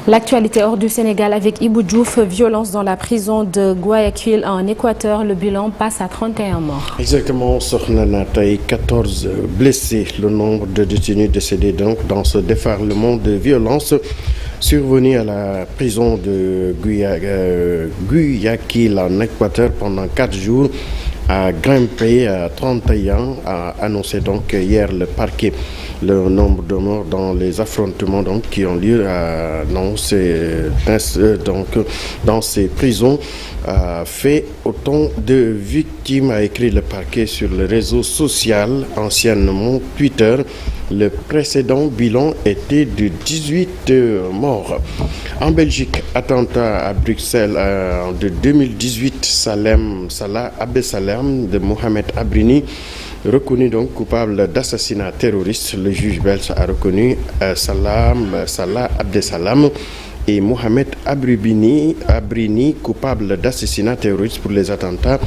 L'actualité hors du Sénégal avec Ibou Diouf, violence dans la prison de Guayaquil en Équateur. Le bilan passe à 31 morts. Exactement, Sokhna Nathalie, 14 blessés. Le nombre de détenus décédés donc dans ce déferlement de violence survenu à la prison de Guayaquil en Équateur pendant 4 jours a grimpé à 31, a annoncé donc hier le parquet. Le nombre de morts dans les affrontements donc, qui ont lieu dans ces prisons fait autant de victimes, a écrit le parquet sur le réseau social, anciennement Twitter. Le précédent bilan était de 18 morts. En Belgique, attentat à Bruxelles de 2018, Salah Abdeslam de Mohamed Abrini, reconnu donc coupable d'assassinat terroriste. Le juge belge a reconnu Salah Abdeslam et Mohamed Abrini coupable d'assassinat terroriste pour les attentats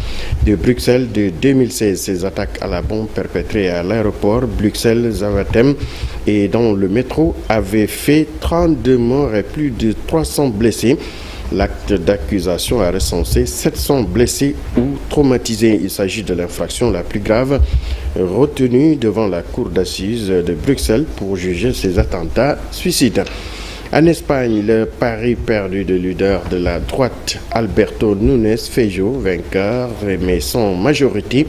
de Bruxelles de 2016. Ces attaques à la bombe perpétrées à l'aéroport Bruxelles-Zaventem et dans le métro avaient fait 32 morts et plus de 300 blessés. L'acte d'accusation a recensé 700 blessés ou traumatisés. Il s'agit de l'infraction la plus grave retenue devant la cour d'assises de Bruxelles pour juger ces attentats suicides. En Espagne, le pari perdu de leader de la droite, Alberto Núñez Feijóo, vainqueur mais sans majorité.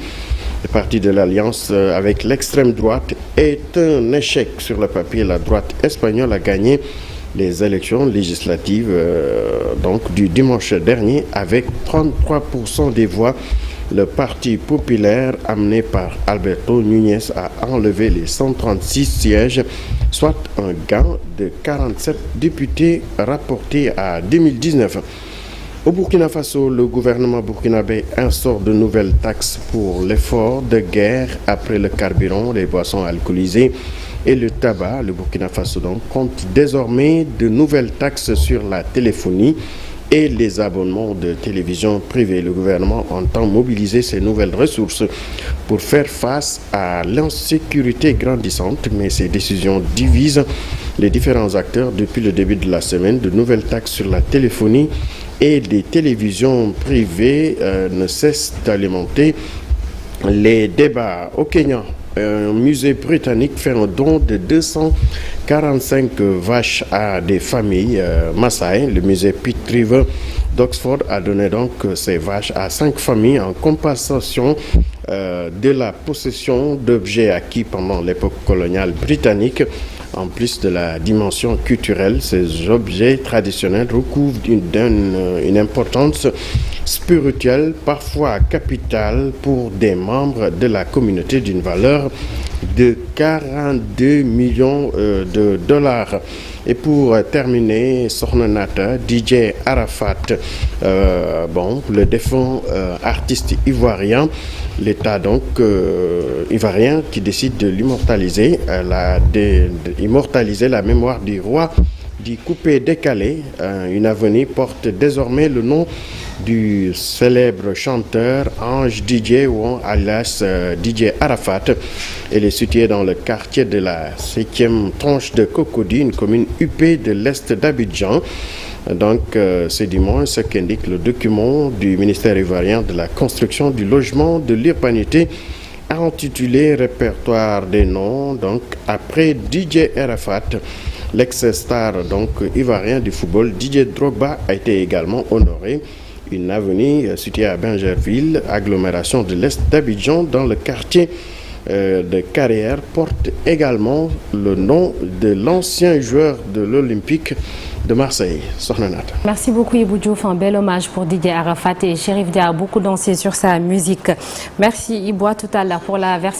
Le parti de l'alliance avec l'extrême droite est un échec sur le papier. La droite espagnole a gagné les élections législatives du dimanche dernier avec 33% des voix. Le parti populaire amené par Alberto Núñez a enlevé les 136 sièges, soit un gain de 47 députés rapporté à 2019. Au Burkina Faso, le gouvernement burkinabé instaure de nouvelles taxes pour l'effort de guerre après le carburant, les boissons alcoolisées et le tabac. Le Burkina Faso donc compte désormais de nouvelles taxes sur la téléphonie et les abonnements de télévision privée. Le gouvernement entend mobiliser ces nouvelles ressources pour faire face à l'insécurité grandissante, mais ces décisions divisent les différents acteurs depuis le début de la semaine. De nouvelles taxes sur la téléphonie et les télévisions privées ne cessent d'alimenter les débats. Au Kenya, un musée britannique fait un don de 245 vaches à des familles Maasai. Le musée Pitt River d'Oxford a donné donc ces vaches à 5 familles en compensation de la possession d'objets acquis pendant l'époque coloniale britannique. En plus de la dimension culturelle, ces objets traditionnels recouvrent une importance spirituelle, parfois capitale pour des membres de la communauté, d'une valeur de 42 millions de dollars. Et pour terminer, Sokhna Nata, DJ Arafat, le défunt artiste ivoirien, l'État donc ivoirien qui décide de l'immortaliser, immortaliser la mémoire du roi du coupé-décalé. Une avenue porte désormais le nom du célèbre chanteur Ange DJ ou alias DJ Arafat. Elle est située dans le quartier de la 7e tranche de Cocody, une commune huppée de l'est d'Abidjan. Donc, c'est du moins ce qu'indique le document du ministère ivoirien de la construction, du logement, de l'urbanité, intitulé Répertoire des noms. Donc, après DJ Arafat, l'ex-star ivoirien du football, Didier Drogba, a été également honoré. Une avenue située à Bingerville, agglomération de l'est d'Abidjan, dans le quartier de Carrière, porte également le nom de l'ancien joueur de l'Olympique de Marseille, Sokhna Nata. Merci beaucoup Ibou Diouf, un bel hommage pour Didier Arafat et Chérif Dia a beaucoup dansé sur sa musique. Merci Ibou, à tout à l'heure pour la version.